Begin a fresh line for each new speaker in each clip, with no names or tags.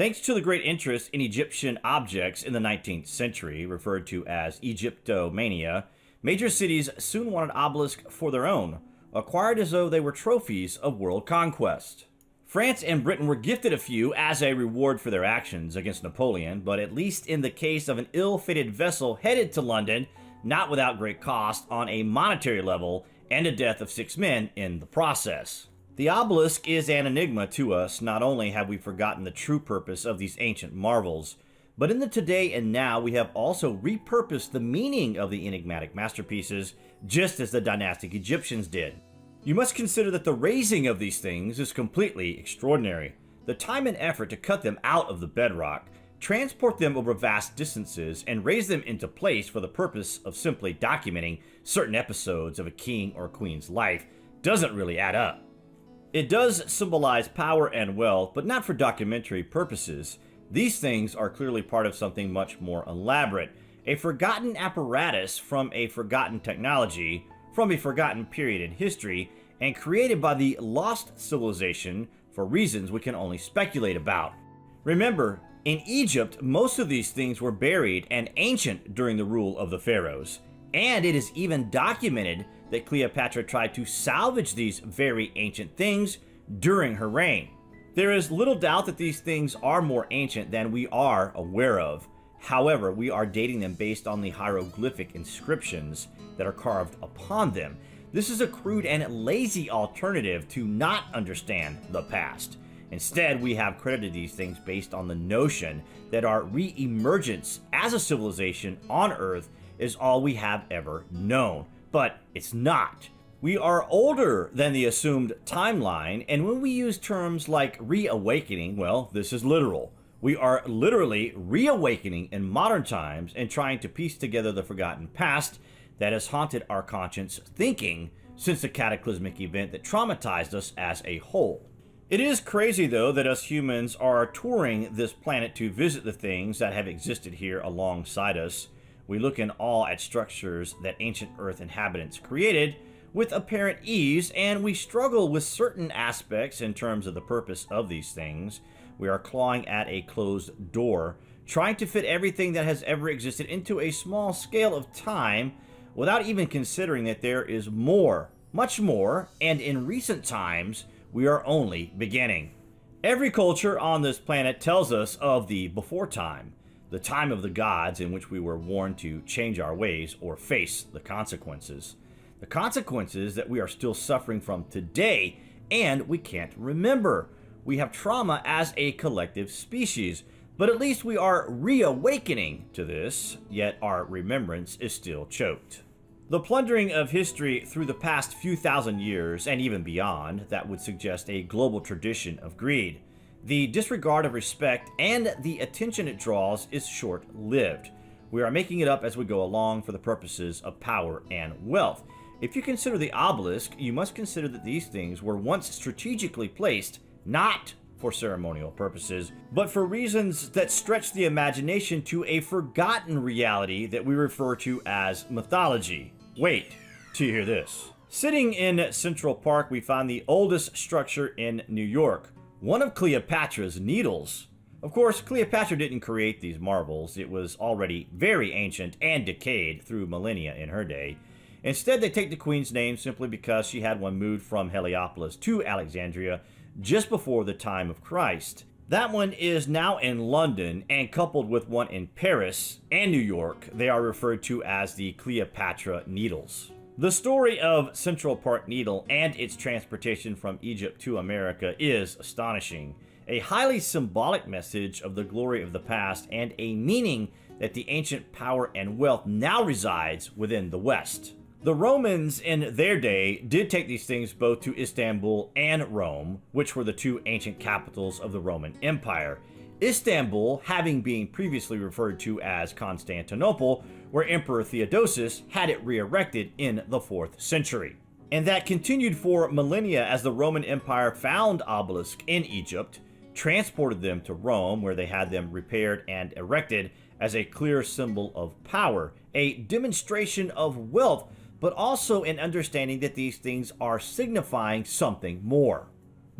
Thanks to the great interest in Egyptian objects in the 19th century, referred to as Egyptomania, major cities soon wanted obelisks for their own, acquired as though they were trophies of world conquest. France and Britain were gifted a few as a reward for their actions against Napoleon, but at least in the case of an ill-fated vessel headed to London, not without great cost on a monetary level and a death of 6 men in the process. The obelisk is an enigma to us. Not only have we forgotten the true purpose of these ancient marvels, but in the today and now we have also repurposed the meaning of the enigmatic masterpieces, just as the dynastic Egyptians did. You must consider that the raising of these things is completely extraordinary. The time and effort to cut them out of the bedrock, transport them over vast distances, and raise them into place for the purpose of simply documenting certain episodes of a king or queen's life doesn't really add up. It does symbolize power and wealth, but not for documentary purposes. These things are clearly part of something much more elaborate, a forgotten apparatus from a forgotten technology, from a forgotten period in history, and created by the lost civilization for reasons we can only speculate about. Remember, in Egypt, most of these things were buried and ancient during the rule of the pharaohs, and it is even documented that Cleopatra tried to salvage these very ancient things during her reign. There is little doubt that these things are more ancient than we are aware of. However, we are dating them based on the hieroglyphic inscriptions that are carved upon them. This is a crude and lazy alternative to not understand the past. Instead, we have credited these things based on the notion that our re-emergence as a civilization on Earth is all we have ever known. But it's not. We are older than the assumed timeline, and when we use terms like reawakening, well, this is literal. We are literally reawakening in modern times and trying to piece together the forgotten past that has haunted our conscious thinking since the cataclysmic event that traumatized us as a whole. It is crazy, though, that us humans are touring this planet to visit the things that have existed here alongside us. We look in awe at structures that ancient Earth inhabitants created with apparent ease, and we struggle with certain aspects in terms of the purpose of these things. We are clawing at a closed door, trying to fit everything that has ever existed into a small scale of time without even considering that there is more, much more, and in recent times, we are only beginning. Every culture on this planet tells us of the before time, the time of the gods in which we were warned to change our ways or face the consequences. The consequences that we are still suffering from today, and we can't remember. We have trauma as a collective species, but at least we are reawakening to this, yet our remembrance is still choked. The plundering of history through the past few thousand years, and even beyond, that would suggest a global tradition of greed. The disregard of respect and the attention it draws is short-lived. We are making it up as we go along for the purposes of power and wealth. If you consider the obelisk, you must consider that these things were once strategically placed, not for ceremonial purposes, but for reasons that stretch the imagination to a forgotten reality that we refer to as mythology. Wait till you hear this. Sitting in Central Park, we find the oldest structure in New York, one of Cleopatra's needles. Of course, Cleopatra didn't create these marvels. It was already very ancient and decayed through millennia in her day. Instead, they take the queen's name simply because she had one moved from Heliopolis to Alexandria just before the time of Christ. That one is now in London, and coupled with one in Paris and New York, they are referred to as the Cleopatra Needles. The story of Central Park Needle and its transportation from Egypt to America is astonishing. A highly symbolic message of the glory of the past and a meaning that the ancient power and wealth now resides within the West. The Romans in their day did take these things both to Istanbul and Rome, which were the two ancient capitals of the Roman Empire. Istanbul having been previously referred to as Constantinople, where Emperor Theodosius had it re-erected in the 4th century. And that continued for millennia as the Roman Empire found obelisks in Egypt, transported them to Rome, where they had them repaired and erected as a clear symbol of power, a demonstration of wealth, but also an understanding that these things are signifying something more.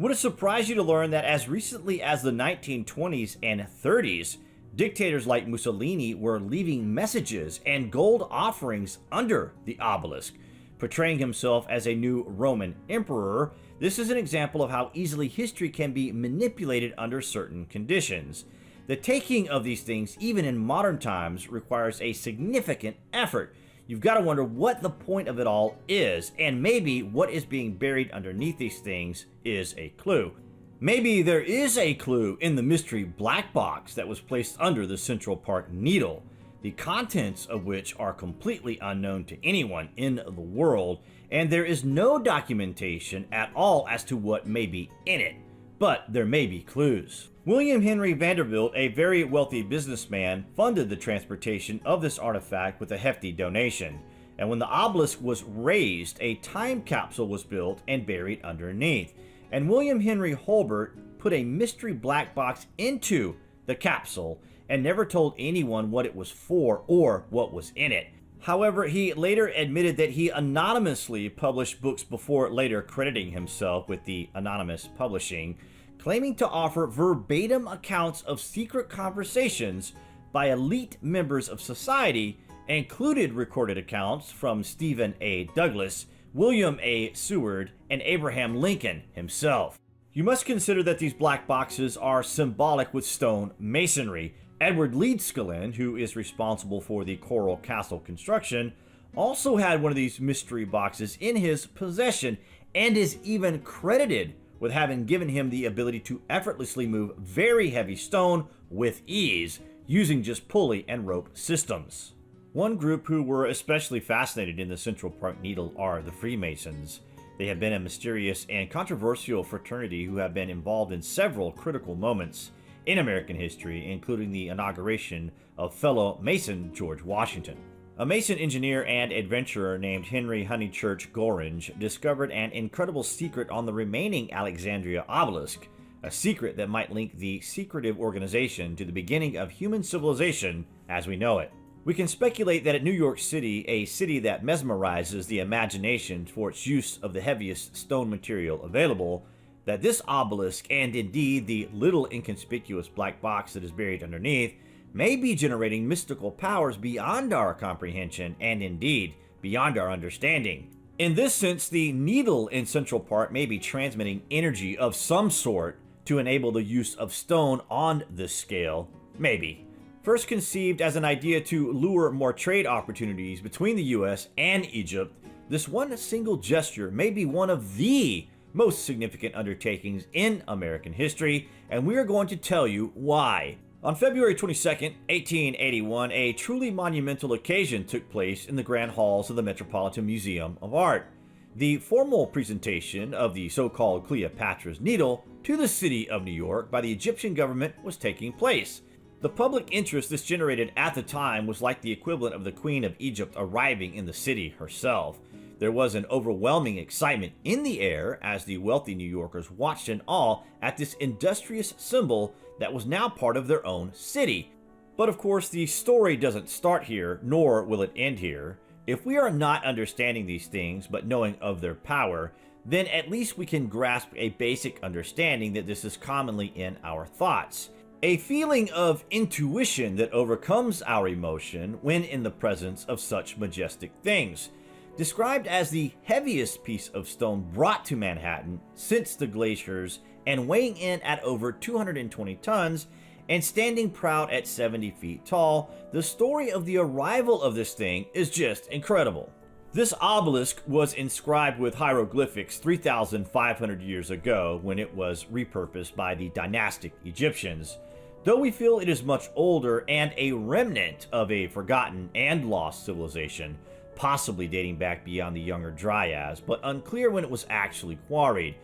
Would it surprise you to learn that as recently as the 1920s and 30s, dictators like Mussolini were leaving messages and gold offerings under the obelisk, portraying himself as a new Roman emperor? This is an example of how easily history can be manipulated under certain conditions. The taking of these things, even in modern times, requires a significant effort. You've got to wonder what the point of it all is, and maybe what is being buried underneath these things is a clue. Maybe there is a clue in the mystery black box that was placed under the Central Park needle, the contents of which are completely unknown to anyone in the world, and there is no documentation at all as to what may be in it. But there may be clues. William Henry Vanderbilt, a very wealthy businessman, funded the transportation of this artifact with a hefty donation. And when the obelisk was raised, a time capsule was built and buried underneath. And William Henry Holbert put a mystery black box into the capsule and never told anyone what it was for or what was in it. However, he later admitted that he anonymously published books before later crediting himself with the anonymous publishing, claiming to offer verbatim accounts of secret conversations by elite members of society, included recorded accounts from Stephen A. Douglas, William A. Seward, and Abraham Lincoln himself. You must consider that these black boxes are symbolic with stone masonry. Edward Leedskalnin, who is responsible for the Coral Castle construction, also had one of these mystery boxes in his possession and is even credited with having given him the ability to effortlessly move very heavy stone with ease using just pulley and rope systems. One group who were especially fascinated in the Central Park needle are the Freemasons. They have been a mysterious and controversial fraternity who have been involved in several critical moments in American history, including the inauguration of fellow Mason George Washington. A Mason engineer and adventurer named Henry Honeychurch Gorringe discovered an incredible secret on the remaining Alexandria obelisk, a secret that might link the secretive organization to the beginning of human civilization as we know it. We can speculate that at New York City, a city that mesmerizes the imagination for its use of the heaviest stone material available, that this obelisk, and indeed the little inconspicuous black box that is buried underneath, may be generating mystical powers beyond our comprehension and indeed beyond our understanding. In this sense, the needle in Central Park may be transmitting energy of some sort to enable the use of stone on this scale. Maybe. First conceived as an idea to lure more trade opportunities between the US and Egypt, this one single gesture may be one of the most significant undertakings in American history, and we are going to tell you why. On February 22, 1881, a truly monumental occasion took place in the grand halls of the Metropolitan Museum of Art. The formal presentation of the so-called Cleopatra's Needle to the city of New York by the Egyptian government was taking place. The public interest this generated at the time was like the equivalent of the Queen of Egypt arriving in the city herself. There was an overwhelming excitement in the air as the wealthy New Yorkers watched in awe at this industrious symbol that was now part of their own city. But of course, the story doesn't start here, nor will it end here. If we are not understanding these things, but knowing of their power, then at least we can grasp a basic understanding that this is commonly in our thoughts. A feeling of intuition that overcomes our emotion when in the presence of such majestic things. Described as the heaviest piece of stone brought to Manhattan since the glaciers and weighing in at over 220 tons and standing proud at 70 feet tall, the story of the arrival of this thing is just incredible. This obelisk was inscribed with hieroglyphics 3,500 years ago when it was repurposed by the dynastic Egyptians. Though we feel it is much older and a remnant of a forgotten and lost civilization, possibly dating back beyond the Younger Dryas, but unclear when it was actually quarried.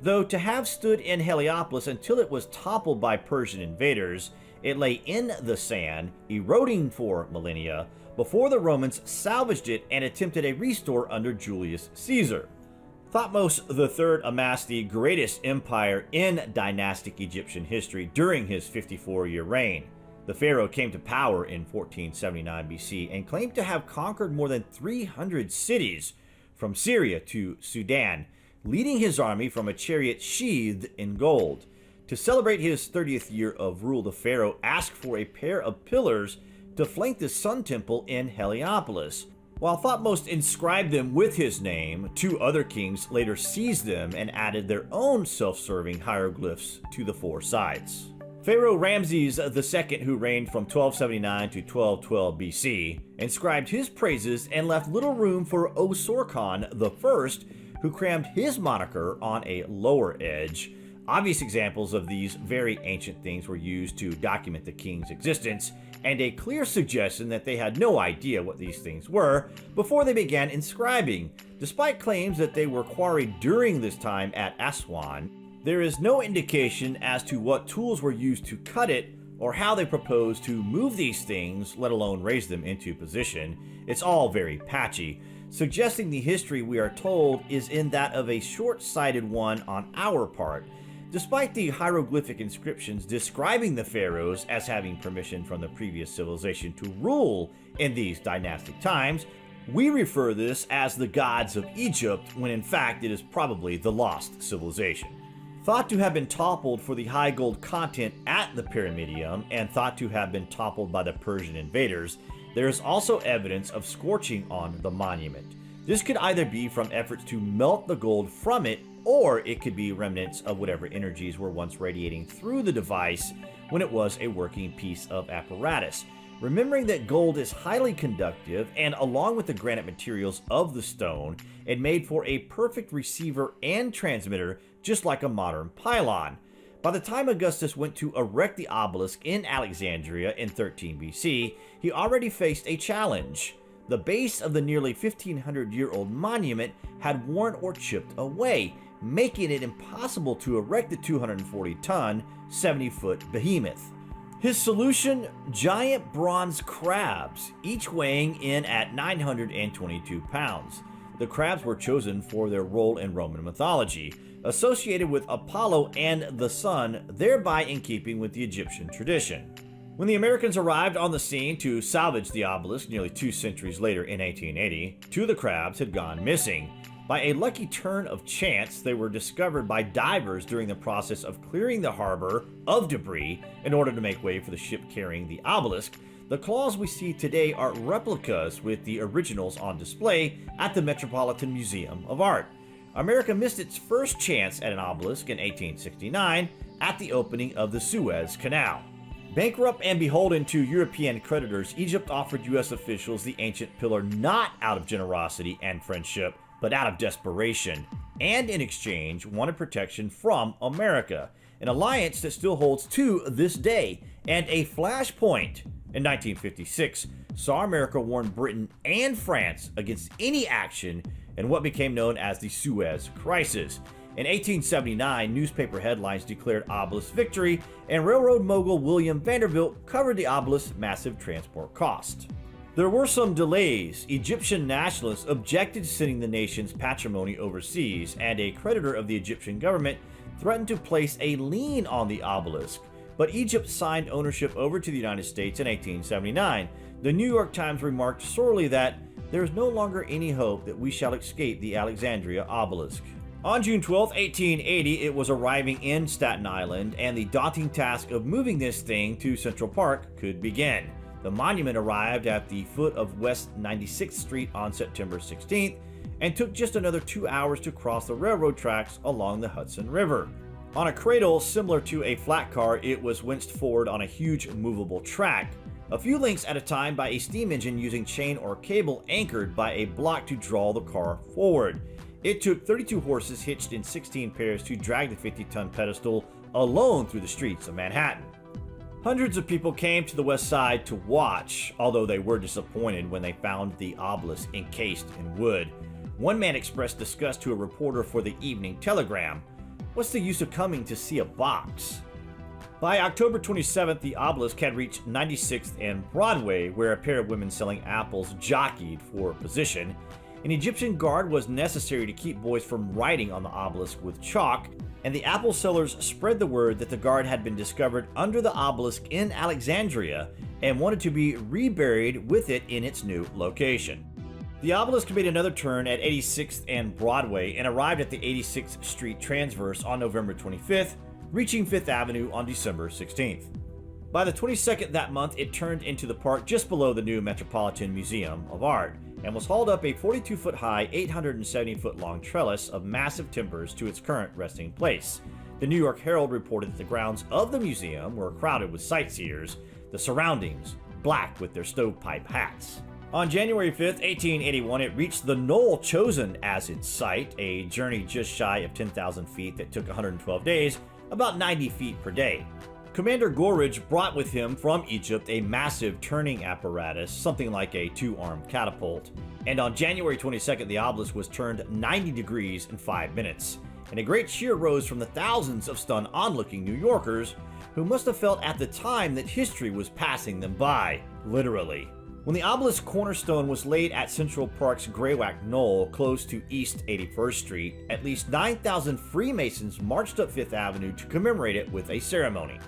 Though to have stood in Heliopolis until it was toppled by Persian invaders, it lay in the sand, eroding for millennia, before the Romans salvaged it and attempted a restore under Julius Caesar. Thutmose III amassed the greatest empire in dynastic Egyptian history during his 54-year reign. The pharaoh came to power in 1479 BC and claimed to have conquered more than 300 cities, from Syria to Sudan, leading his army from a chariot sheathed in gold. To celebrate his 30th year of rule, the pharaoh asked for a pair of pillars to flank the Sun Temple in Heliopolis. While Thutmose inscribed them with his name, two other kings later seized them and added their own self-serving hieroglyphs to the four sides. Pharaoh Ramses II, who reigned from 1279 to 1212 BC, inscribed his praises and left little room for Osorkon I, who crammed his moniker on a lower edge. Obvious examples of these very ancient things were used to document the king's existence, and a clear suggestion that they had no idea what these things were before they began inscribing. Despite claims that they were quarried during this time at Aswan, there is no indication as to what tools were used to cut it or how they proposed to move these things, let alone raise them into position. It's all very patchy, suggesting the history we are told is in that of a short-sighted one on our part. Despite the hieroglyphic inscriptions describing the pharaohs as having permission from the previous civilization to rule in these dynastic times, we refer this as the gods of Egypt when in fact it is probably the lost civilization. Thought to have been toppled for the high gold content at the Pyramidium and thought to have been toppled by the Persian invaders, there is also evidence of scorching on the monument. This could either be from efforts to melt the gold from it, or it could be remnants of whatever energies were once radiating through the device when it was a working piece of apparatus. Remembering that gold is highly conductive, and along with the granite materials of the stone, it made for a perfect receiver and transmitter, just like a modern pylon. By the time Augustus went to erect the obelisk in Alexandria in 13 BC, he already faced a challenge. The base of the nearly 1,500-year-old monument had worn or chipped away, making it impossible to erect the 240-ton, 70-foot behemoth. His solution? Giant bronze crabs, each weighing in at 922 pounds. The crabs were chosen for their role in Roman mythology, associated with Apollo and the sun, thereby in keeping with the Egyptian tradition. When the Americans arrived on the scene to salvage the obelisk nearly 2 centuries later in 1880, 2 of the crabs had gone missing. By a lucky turn of chance, they were discovered by divers during the process of clearing the harbor of debris in order to make way for the ship carrying the obelisk. The claws we see today are replicas with the originals on display at the Metropolitan Museum of Art. America missed its first chance at an obelisk in 1869 at the opening of the Suez Canal. Bankrupt and beholden to European creditors, Egypt offered U.S. officials the ancient pillar not out of generosity and friendship, but out of desperation, and in exchange wanted protection from America, an alliance that still holds to this day, and a flashpoint in 1956 saw America warn Britain and France against any action in what became known as the Suez Crisis. In 1879, newspaper headlines declared obelisk victory, and railroad mogul William Vanderbilt covered the obelisk's massive transport cost. There were some delays. Egyptian nationalists objected to sending the nation's patrimony overseas, and a creditor of the Egyptian government threatened to place a lien on the obelisk. But Egypt signed ownership over to the United States in 1879. The New York Times remarked sorely that there is no longer any hope that we shall escape the Alexandria obelisk. On June 12, 1880, it was arriving in Staten Island, and the daunting task of moving this thing to Central Park could begin. The monument arrived at the foot of West 96th Street on September 16th and took just another 2 hours to cross the railroad tracks along the Hudson River. On a cradle similar to a flat car, it was winched forward on a huge movable track, a few lengths at a time by a steam engine using chain or cable anchored by a block to draw the car forward. It took 32 horses hitched in 16 pairs to drag the 50-ton pedestal alone through the streets of Manhattan. Hundreds of people came to the west side to watch, although they were disappointed when they found the obelisk encased in wood. One man expressed disgust to a reporter for the Evening Telegram. "What's the use of coming to see a box?" By October 27th, the obelisk had reached 96th and Broadway, where a pair of women selling apples jockeyed for position. An Egyptian guard was necessary to keep boys from writing on the obelisk with chalk, and the apple sellers spread the word that the guard had been discovered under the obelisk in Alexandria and wanted to be reburied with it in its new location. The obelisk made another turn at 86th and Broadway and arrived at the 86th Street Transverse on November 25th, reaching 5th Avenue on December 16th. By the 22nd that month, it turned into the park just below the new Metropolitan Museum of Art and was hauled up a 42-foot high, 870-foot long trellis of massive timbers to its current resting place. The New York Herald reported that the grounds of the museum were crowded with sightseers, the surroundings black with their stovepipe hats. On January 5, 1881, it reached the knoll chosen as its site, a journey just shy of 10,000 feet that took 112 days, about 90 feet per day. Commander Gorridge brought with him from Egypt a massive turning apparatus, something like a two-armed catapult, and on January 22nd, the obelisk was turned 90 degrees in 5 minutes, and a great cheer rose from the thousands of stunned onlooking New Yorkers who must have felt at the time that history was passing them by, literally. When the obelisk cornerstone was laid at Central Park's Graywack Knoll, close to East 81st Street, at least 9,000 Freemasons marched up Fifth Avenue to commemorate it with a ceremony.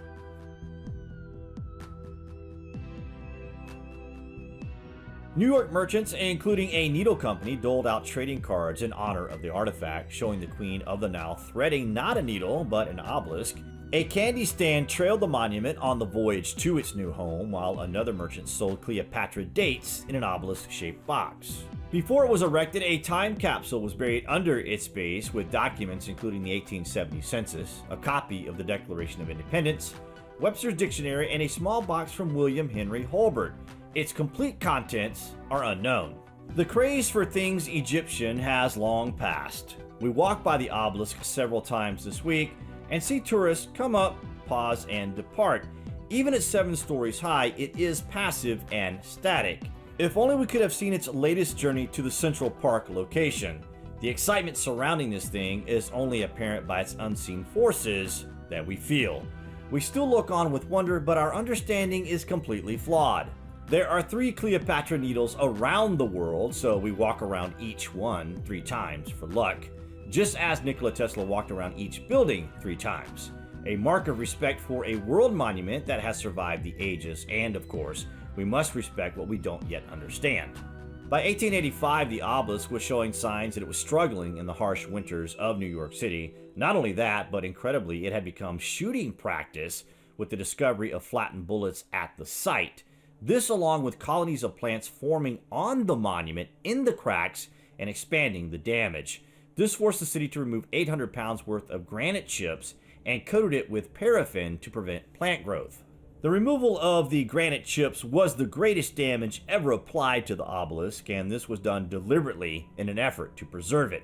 New York merchants, including a needle company, doled out trading cards in honor of the artifact, showing the Queen of the Nile threading not a needle, but an obelisk. A candy stand trailed the monument on the voyage to its new home, while another merchant sold Cleopatra dates in an obelisk-shaped box. Before it was erected, a time capsule was buried under its base with documents including the 1870 census, a copy of the Declaration of Independence, Webster's Dictionary, and a small box from William Henry Holbert. Its complete contents are unknown. The craze for things Egyptian has long passed. We walked by the obelisk several times this week and see tourists come up, pause, and depart. Even at 7 stories high, it is passive and static. If only we could have seen its latest journey to the Central Park location. The excitement surrounding this thing is only apparent by its unseen forces that we feel. We still look on with wonder, but our understanding is completely flawed. There are 3 Cleopatra needles around the world, so we walk around each one 3 times for luck, just as Nikola Tesla walked around each building 3 times. A mark of respect for a world monument that has survived the ages, and of course, we must respect what we don't yet understand. By 1885, the obelisk was showing signs that it was struggling in the harsh winters of New York City. Not only that, but incredibly, it had become shooting practice with the discovery of flattened bullets at the site. This, along with colonies of plants forming on the monument in the cracks and expanding the damage. This forced the city to remove 800 pounds worth of granite chips and coated it with paraffin to prevent plant growth. The removal of the granite chips was the greatest damage ever applied to the obelisk, and this was done deliberately in an effort to preserve it.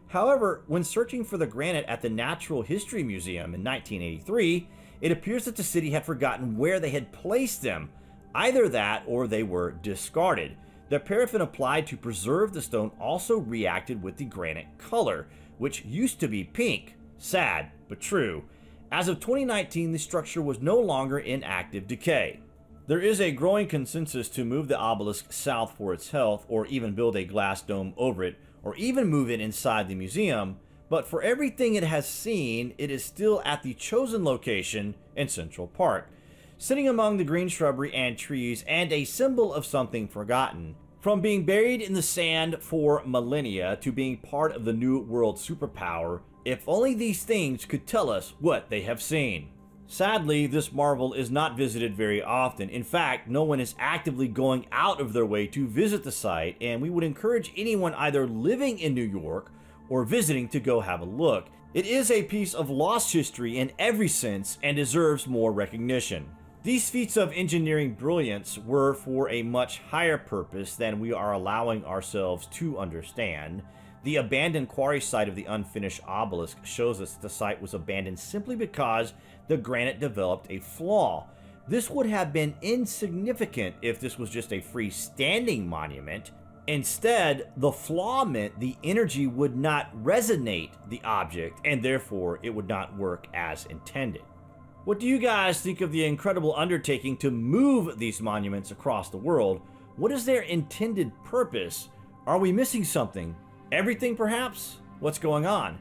However, when searching for the granite at the Natural History Museum in 1983, it appears that the city had forgotten where they had placed them. Either that or they were discarded. The paraffin applied to preserve the stone also reacted with the granite color, which used to be pink. Sad, but true. As of 2019, the structure was no longer in active decay. There is a growing consensus to move the obelisk south for its health, or even build a glass dome over it, or even move it inside the museum, but for everything it has seen, it is still at the chosen location in Central Park, sitting among the green shrubbery and trees, and a symbol of something forgotten. From being buried in the sand for millennia to being part of the new world superpower, if only these things could tell us what they have seen. Sadly, this marvel is not visited very often. In fact, no one is actively going out of their way to visit the site, and we would encourage anyone either living in New York or visiting to go have a look. It is a piece of lost history in every sense and deserves more recognition. These feats of engineering brilliance were for a much higher purpose than we are allowing ourselves to understand. The abandoned quarry site of the unfinished obelisk shows us that the site was abandoned simply because the granite developed a flaw. This would have been insignificant if this was just a freestanding monument. Instead, the flaw meant the energy would not resonate the object, and therefore it would not work as intended. What do you guys think of the incredible undertaking to move these monuments across the world? What is their intended purpose? Are we missing something? Everything, perhaps? What's going on?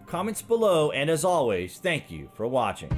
Comments below, and as always, thank you for watching.